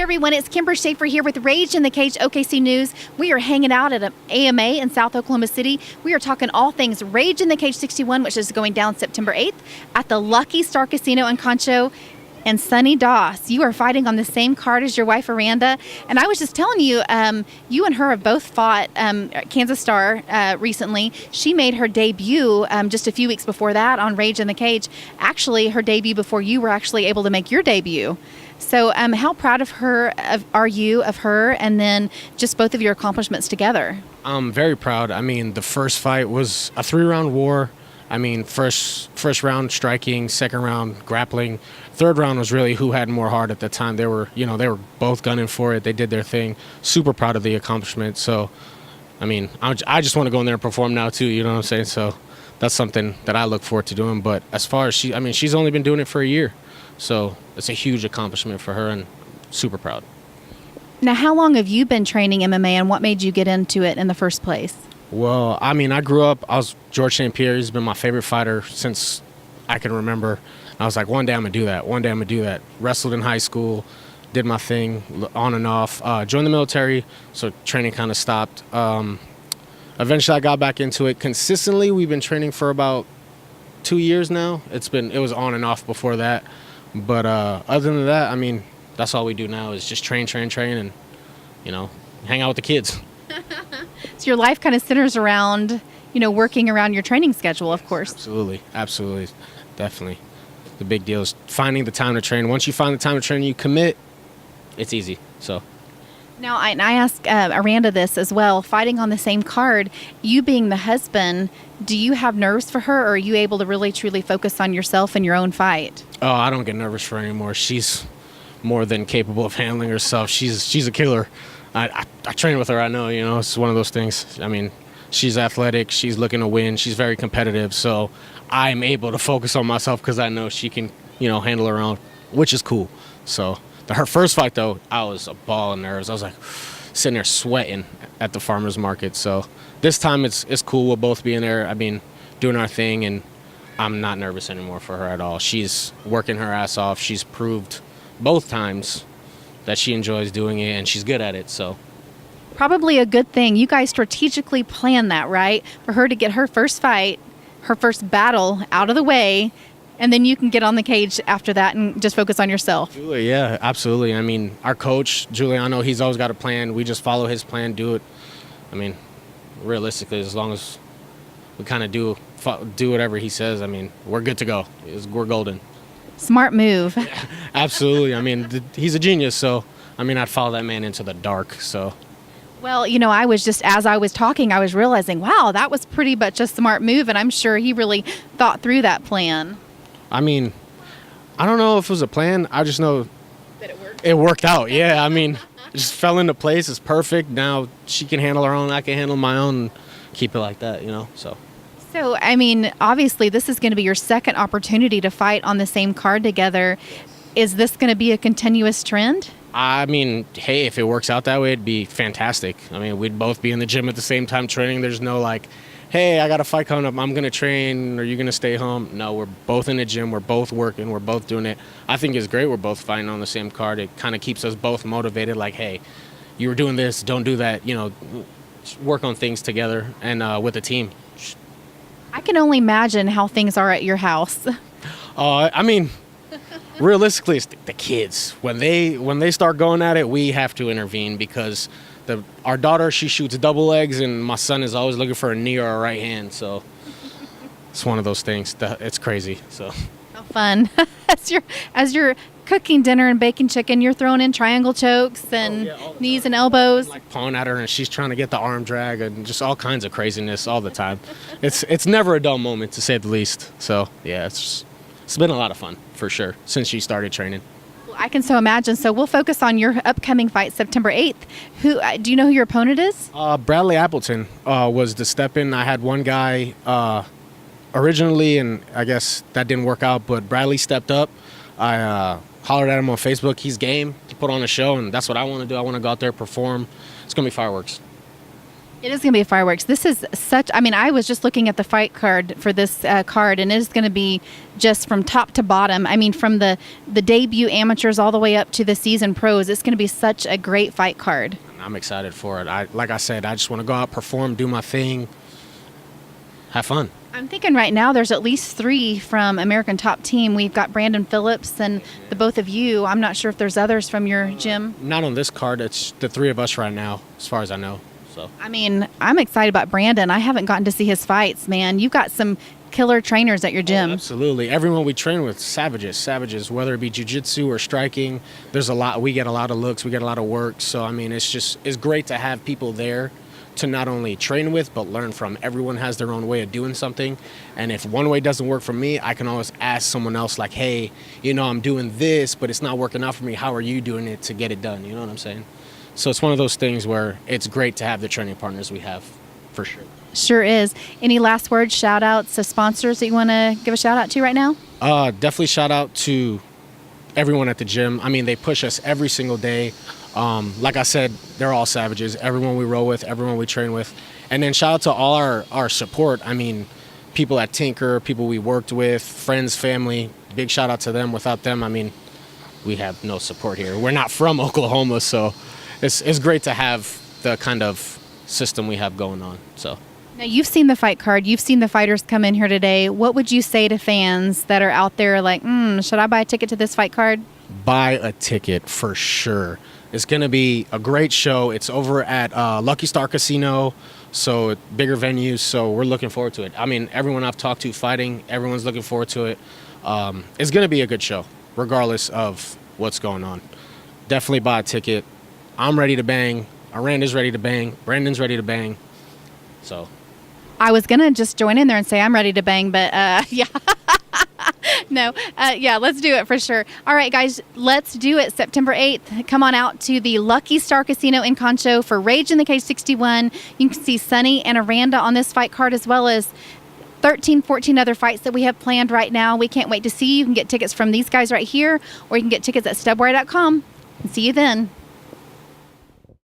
everyone, it's Kimber Schaefer here with Rage in the Cage OKC News. We are hanging out at an AMA in South Oklahoma City. We are talking all things Rage in the Cage 61, which is going down September 8th at the Lucky Star Casino in Concho. And Sonny Doss, you are fighting on the same card as your wife, Aranda. And I was just telling you, you and her have both fought Kansas Star recently. She made her debut just a few weeks before that on Rage in the Cage. Actually, her debut before you were actually able to make your debut. So how proud of her are you of her and then just both of your accomplishments together? I'm very proud. I mean, the first fight was a 3-round war. I mean, first round striking, second round grappling. Third round was really who had more heart at the time. They were both gunning for it. They did their thing. Super proud of the accomplishment. So, I mean, I just want to go in there and perform now too. You know what I'm saying? So that's something that I look forward to doing. But as far as she's only been doing it for a year. So it's a huge accomplishment for her and super proud. Now, how long have you been training MMA and what made you get into it in the first place? Well, I mean, I grew up, George St. Pierre. He's been my favorite fighter since I can remember. I was like, one day I'm going to do that. One day I'm going to do that. Wrestled in high school, did my thing on and off. Joined the military, so training kind of stopped. Eventually I got back into it. Consistently, we've been training for about 2 years now. It was on and off before that. But other than that, I mean, that's all we do now is just train, and, hang out with the kids. So your life kind of centers around, working around your training schedule, of course. Absolutely. Definitely. The big deal is finding the time to train. Once you find the time to train, you commit, it's easy. So. Now, I asked Aranda this as well. Fighting on the same card, you being the husband, do you have nerves for her, or are you able to really, truly focus on yourself and your own fight? Oh, I don't get nervous for her anymore. She's more than capable of handling herself. She's a killer. I train with her. I know, it's one of those things. I mean, she's athletic. She's looking to win. She's very competitive. So I'm able to focus on myself because I know she can, handle her own, which is cool. So her first fight, though, I was a ball of nerves. I was like sitting there sweating at the farmer's market. So this time it's cool. We'll both be in there. I mean, doing our thing, and I'm not nervous anymore for her at all. She's working her ass off. She's proved both times that she enjoys doing it, and she's good at it. So probably a good thing. You guys strategically planned that, right? For her to get her first fight, her first battle out of the way, and then you can get on the cage after that and just focus on yourself. Julie, yeah, absolutely. I mean, our coach, Giuliano, he's always got a plan. We just follow his plan, do it. I mean, realistically, as long as we kind of do whatever he says, I mean, we're good to go. We're golden. Smart move. Absolutely. I mean, he's a genius, so, I mean, I'd follow that man into the dark, so. Well, I was just, as I was talking, I was realizing, wow, that was pretty much a smart move, and I'm sure he really thought through that plan. I mean, I don't know if it was a plan. I just know that it worked. It worked out, yeah. I mean, it just fell into place. It's perfect. Now she can handle her own, I can handle my own, and keep it like that, so. So, I mean, obviously, this is going to be your second opportunity to fight on the same card together. Is this going to be a continuous trend? I mean, hey, if it works out that way, it'd be fantastic. I mean, we'd both be in the gym at the same time training. There's no like, hey, I got a fight coming up. I'm going to train. Are you going to stay home? No, we're both in the gym. We're both working. We're both doing it. I think it's great. We're both fighting on the same card. It kind of keeps us both motivated. Like, hey, you were doing this. Don't do that. Work on things together and with a team. I can only imagine how things are at your house. I mean, realistically, it's the kids. When they start going at it, we have to intervene because our daughter, she shoots double legs, and my son is always looking for a knee or a right hand. So it's one of those things. It's crazy. So how fun! as you're cooking dinner and baking chicken, you're throwing in triangle chokes and knees and elbows. I'm like pawing at her, and she's trying to get the arm drag, and just all kinds of craziness all the time. It's never a dull moment, to say the least. So yeah, it's been a lot of fun for sure since she started training. Well, I can so imagine. So we'll focus on your upcoming fight, September 8th. Do you know who your opponent is? Bradley Appleton was the step-in. I had one guy originally, and I guess that didn't work out, but Bradley stepped up. I hollered at him on Facebook. He's game to put on a show, and that's what I want to do. I want to go out there, perform. It's going to be fireworks. It is going to be fireworks. This is such, I mean, I was just looking at the fight card for this card, and it is going to be just from top to bottom. I mean, from the debut amateurs all the way up to the season pros. It's going to be such a great fight card. I'm excited for it. Like I said, I just want to go out, perform, do my thing, have fun. I'm thinking right now there's at least 3 from American Top Team. We've got Brandon Phillips and the both of you. I'm not sure if there's others from your gym. Not on this card. It's the 3 of us right now, as far as I know. So I mean, I'm excited about Brandon. I haven't gotten to see his fights, man. You've got some killer trainers at your gym. Absolutely. Everyone we train with, savages, whether it be jiu-jitsu or striking. There's a lot. We get a lot of looks. We get a lot of work. So, I mean, it's great to have people there to not only train with, but learn from. Everyone has their own way of doing something. And if one way doesn't work for me, I can always ask someone else like, hey, I'm doing this, but it's not working out for me. How are you doing it to get it done? You know what I'm saying? So it's one of those things where it's great to have the training partners we have, for sure. Sure is. Any last words, shout outs to sponsors that you want to give a shout out to right now? Definitely shout out to everyone at the gym. I mean, they push us every single day. Like I said, they're all savages. Everyone we roll with, everyone we train with. And then shout out to all our support. I mean, people at Tinker, people we worked with, friends, family. Big shout out to them. Without them, I mean, we have no support here. We're not from Oklahoma, so it's great to have the kind of system we have going on. So. Now, you've seen the fight card. You've seen the fighters come in here today. What would you say to fans that are out there like, should I buy a ticket to this fight card? Buy a ticket for sure. It's going to be a great show. It's over at Lucky Star Casino, so bigger venues, so we're looking forward to it. I mean, everyone I've talked to fighting, everyone's looking forward to it. It's going to be a good show, regardless of what's going on. Definitely buy a ticket. I'm ready to bang. Aranda's ready to bang. Brandon's ready to bang. So I was going to just join in there and say I'm ready to bang, but yeah. No, yeah, let's do it for sure. All right, guys, let's do it. September 8th, come on out to the Lucky Star Casino in Concho for Rage in the Cage 61. You can see Sunny and Aranda on this fight card, as well as 13, 14 other fights that we have planned right now. We can't wait to see you. You can get tickets from these guys right here, or you can get tickets at stubwire.com. See you then.